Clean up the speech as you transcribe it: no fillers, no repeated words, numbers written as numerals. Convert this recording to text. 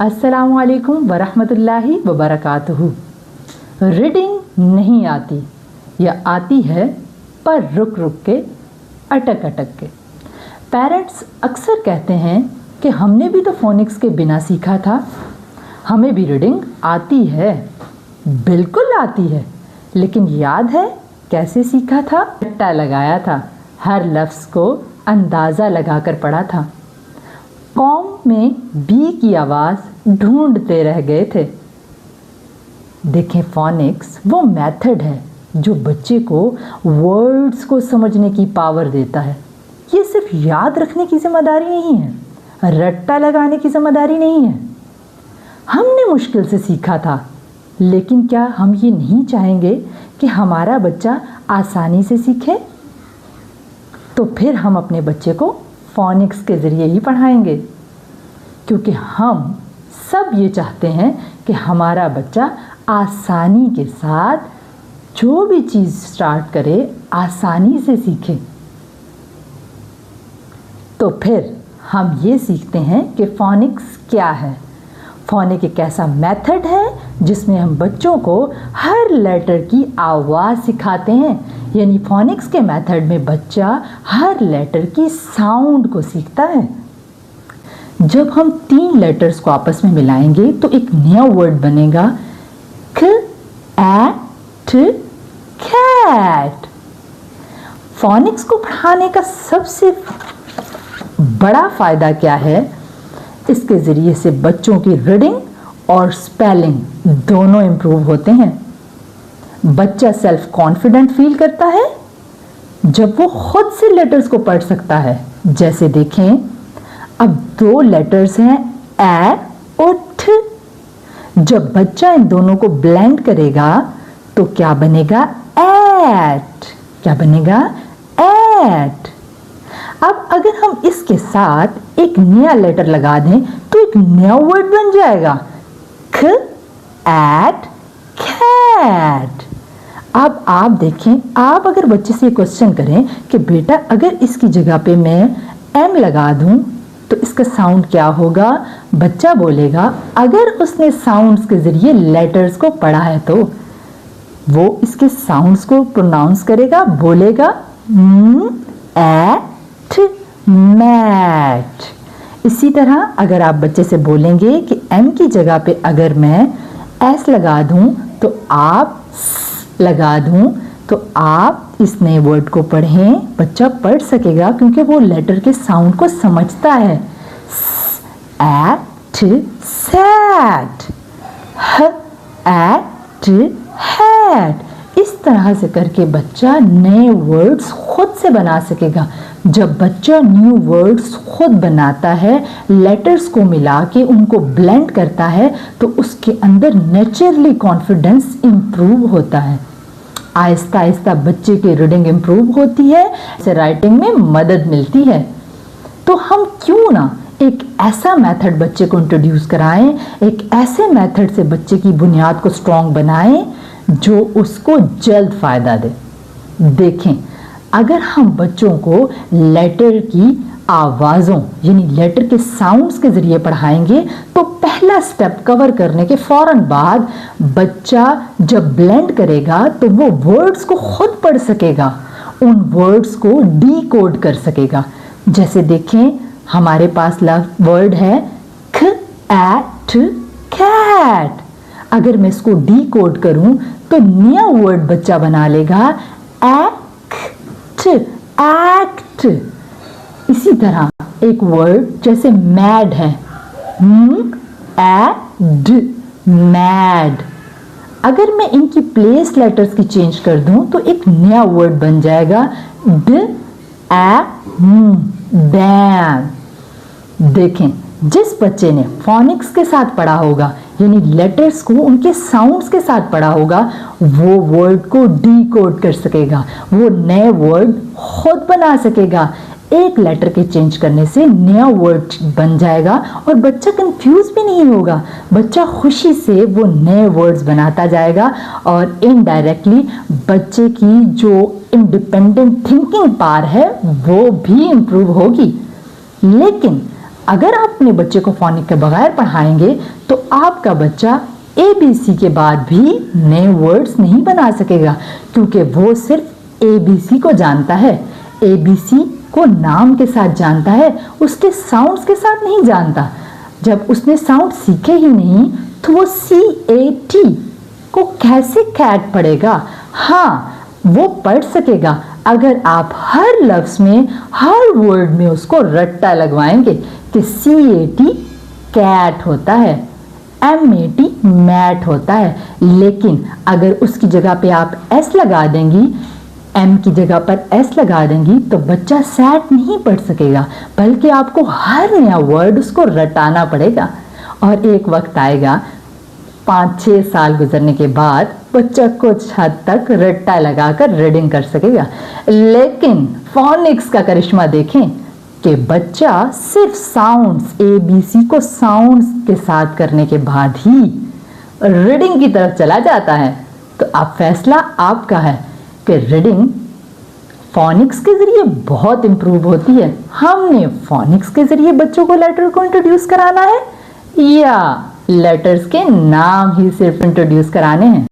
अस्सलामुअलैकुम वरहमतुल्लाहि वबरकातुहू। रीडिंग नहीं आती या आती है पर रुक रुक के, अटक अटक के। पेरेंट्स अक्सर कहते हैं कि हमने भी तो फोनिक्स के बिना सीखा था, हमें भी रीडिंग आती है। बिल्कुल आती है, लेकिन याद है कैसे सीखा था? रट्टा लगाया था, हर लफ्ज़ को अंदाज़ा लगाकर पढ़ा था। कॉम में बी की आवाज़ ढूंढते रह गए थे। देखें, फोनिक्स वो मेथड है जो बच्चे को वर्ड्स को समझने की पावर देता है। ये सिर्फ याद रखने की जिम्मेदारी नहीं है, रट्टा लगाने की जिम्मेदारी नहीं है। हमने मुश्किल से सीखा था, लेकिन क्या हम ये नहीं चाहेंगे कि हमारा बच्चा आसानी से सीखे? तो फिर हम अपने बच्चे को फोनिक्स के ज़रिए ही पढ़ाएंगे, क्योंकि हम सब ये चाहते हैं कि हमारा बच्चा आसानी के साथ जो भी चीज़ स्टार्ट करे आसानी से सीखे। तो फिर हम ये सीखते हैं कि फोनिक्स क्या है। फोनिक एक ऐसा मेथड है जिसमें हम बच्चों को हर लेटर की आवाज़ सिखाते हैं। यानी फोनिक्स के मेथड में बच्चा हर लेटर की साउंड को सीखता है। जब हम 3 लेटर्स को आपस में मिलाएंगे तो एक नया वर्ड बनेगा, क ए ट कैट। फोनिक्स को पढ़ाने का सबसे बड़ा फ़ायदा क्या है? इसके ज़रिए से बच्चों की रीडिंग और स्पेलिंग दोनों इम्प्रूव होते हैं। बच्चा सेल्फ कॉन्फिडेंट फील करता है जब वो खुद से लेटर्स को पढ़ सकता है। जैसे देखें, अब 2 लेटर्स हैं, ए और ठ। जब बच्चा इन दोनों को ब्लेंड करेगा तो क्या बनेगा? एट। क्या बनेगा? एट। अब अगर हम इसके साथ एक नया लेटर लगा दें तो एक नया वर्ड बन जाएगा, ख एट कैट। अब आप देखें, आप अगर बच्चे से क्वेश्चन करें कि बेटा अगर इसकी जगह पे मैं एम लगा दूं तो इसका साउंड क्या होगा? बच्चा बोलेगा, अगर उसने साउंड्स के ज़रिए लेटर्स को पढ़ा है तो वो इसके साउंड्स को प्रोनाउंस करेगा, बोलेगा एट मैट। इसी तरह अगर आप बच्चे से बोलेंगे कि एम की जगह पे अगर मैं एस लगा दूं तो आप लगा दूं तो आप इस नए वर्ड को पढ़ें। बच्चा पढ़ सकेगा क्योंकि वो लेटर के साउंड को समझता है। एट सैट, ह एट हैट। इस तरह से करके बच्चा नए वर्ड्स खुद से बना सकेगा। जब बच्चा न्यू वर्ड्स खुद बनाता है, लेटर्स को मिला के उनको ब्लेंड करता है, तो उसके अंदर नेचुरली कॉन्फिडेंस इम्प्रूव होता है। आहिस्ता आहिस्ता बच्चे की रीडिंग इम्प्रूव होती है, इससे राइटिंग में मदद मिलती है। तो हम क्यों ना एक ऐसा मेथड बच्चे को इंट्रोड्यूस कराएं, एक ऐसे मेथड से बच्चे की बुनियाद को स्ट्रॉन्ग बनाएं जो उसको जल्द फ़ायदा दे। देखें, अगर हम बच्चों को लेटर की आवाज़ों यानी लेटर के साउंड्स के ज़रिए पढ़ाएंगे तो पहला स्टेप कवर करने के फ़ौरन बाद बच्चा जब ब्लेंड करेगा तो वो वर्ड्स को खुद पढ़ सकेगा, उन वर्ड्स को डीकोड कर सकेगा। जैसे देखें, हमारे पास वर्ड है ख एट कैट। अगर मैं इसको डीकोड करूं तो नया वर्ड बच्चा बना लेगा, एक्ट एक्ट। इसी तरह एक वर्ड जैसे मैड है, एड मैड। अगर मैं इनकी प्लेस लेटर्स की चेंज कर दूं तो एक नया वर्ड बन जाएगा, ड ए डैम। देखें, जिस बच्चे ने फोनिक्स के साथ पढ़ा होगा यानी लेटर्स को उनके साउंड्स के साथ पढ़ा होगा, वो वर्ड को डीकोड कर सकेगा, वो नए वर्ड खुद बना सकेगा। एक लेटर के चेंज करने से नया वर्ड बन जाएगा और बच्चा कंफ्यूज भी नहीं होगा। बच्चा खुशी से वो नए वर्ड्स बनाता जाएगा और इनडायरेक्टली बच्चे की जो इंडिपेंडेंट थिंकिंग पावर है वो भी इम्प्रूव होगी। लेकिन अगर आप अपने बच्चे को फोनिक के बगैर पढ़ाएंगे तो आपका बच्चा ABC के बाद भी नए वर्ड्स नहीं बना सकेगा, क्योंकि वो सिर्फ ABC को जानता है। ABC को नाम के साथ जानता है, उसके साउंड्स के साथ नहीं जानता। जब उसने साउंड सीखे ही नहीं तो वो CAT को कैसे कैट पढ़ेगा? हाँ, वो पढ़ सकेगा अगर आप हर लफ्ज में, हर वर्ड में उसको रट्टा लगवाएंगे कि CAT कैट होता है, MAT मैट होता है। लेकिन अगर उसकी जगह पे आप S लगा देंगी, M की जगह पर S लगा देंगी, तो बच्चा सैट नहीं पढ़ सकेगा, बल्कि आपको हर नया वर्ड उसको रटाना पड़ेगा। और एक वक्त आएगा 5-6 साल गुजरने के बाद बच्चा कुछ हद तक रट्टा लगाकर रीडिंग कर सकेगा। लेकिन फोनिक्स का करिश्मा देखें कि बच्चा सिर्फ साउंड्स, ABC को साउंड्स के साथ करने के बाद ही रीडिंग की तरफ चला जाता है। तो अब फैसला आपका है कि रीडिंग फोनिक्स के जरिए बहुत इंप्रूव होती है। हमने फोनिक्स के जरिए बच्चों को लेटर को इंट्रोड्यूस कराना है या लेटर्स के नाम ही सिर्फ इंट्रोड्यूस कराने हैं।